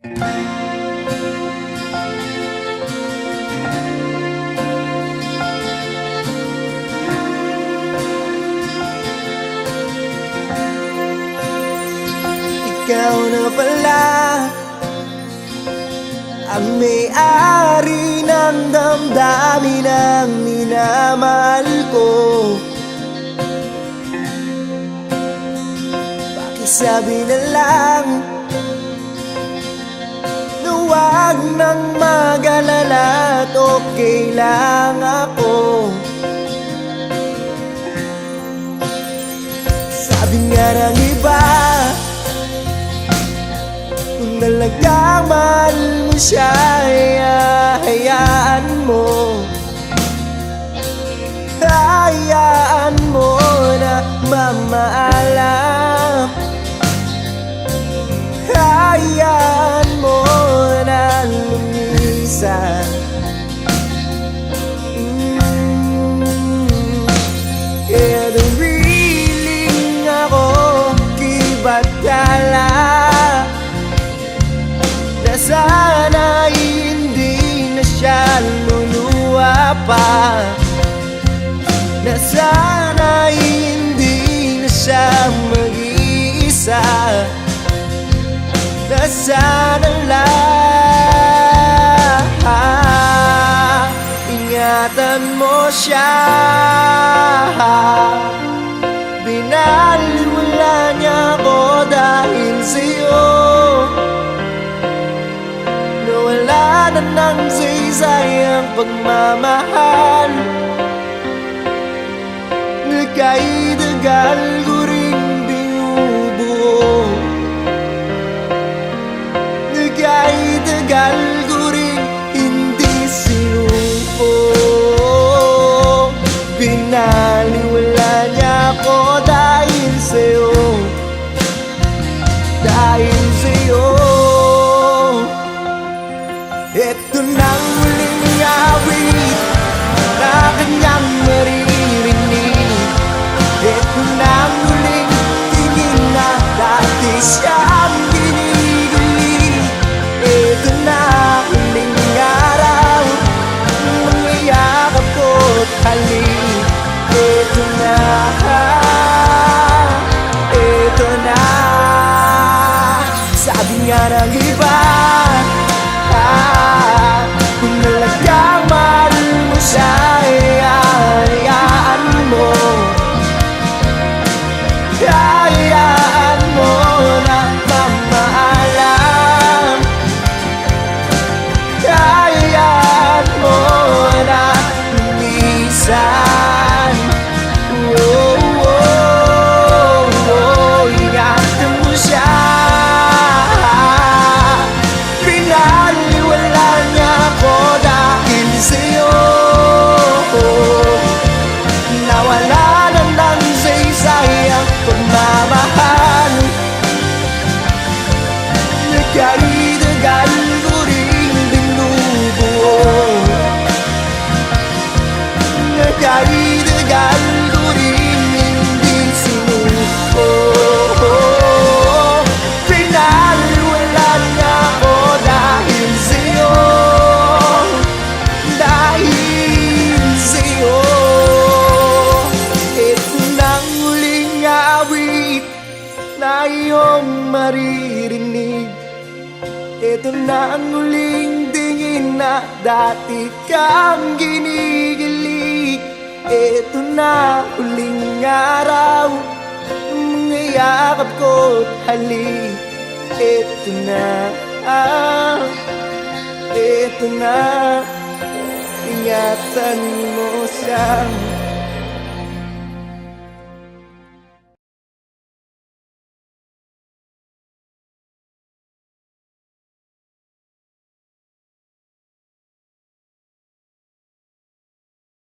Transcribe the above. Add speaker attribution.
Speaker 1: Ikaw na pala ang may-ari ng damdamin ng minamahal ko. Pakisabi na lang na huwag nang mag-alala at okay lang ako. Sabi nga ng iba, kung talagang mahal mo siya, hayaan mo. Hayaan mo na mamaalam. Hayaan mo na lumisan. Kaya nariling ako kibatala na sana hindi na siya luluwa pa, na sana hindi na siya mag-iisa, na sana lang ingatan mo siya. Binaliwala niya ako dahil sa'yo, nawala na ng saysay ang pagmamahal. Nagkaidagal ko rin binubuo, nagkaidagal ko rin hindi sinupo. Binaliwala niya ako dahil sa'yo, dahil sa'yo. Ito nang huling awit na kanyang maririnig. Ito nang huling tingin na dati siyang ginigilig. Ito na huling araw, mga yakap ko't halik. Ito na, ito na. Sabi nga ng iba, kung talagang mahal mo siya, hayaan mo. Hayaan mo na mamaalam. Hayaan mo na lumisan. Oh, oh, oh, ingatan mo siya. Pinaliwala niya ako dahil sa'yo, nawala na ng saysay ang pagmamahal. Nagkaidagal ko rin binubuo, nagkaidagal ko rin hindi sinuko. Pinaliwala niya ako dahil sa'yo, dahil sa'yo. Ito nang huling awit na iyong maririnig. Ito na ang huling tingin na dati kang ginigilig. Ito na huling araw, mga yakap ko't halik. Ito na, ito na, ingatan mo siya.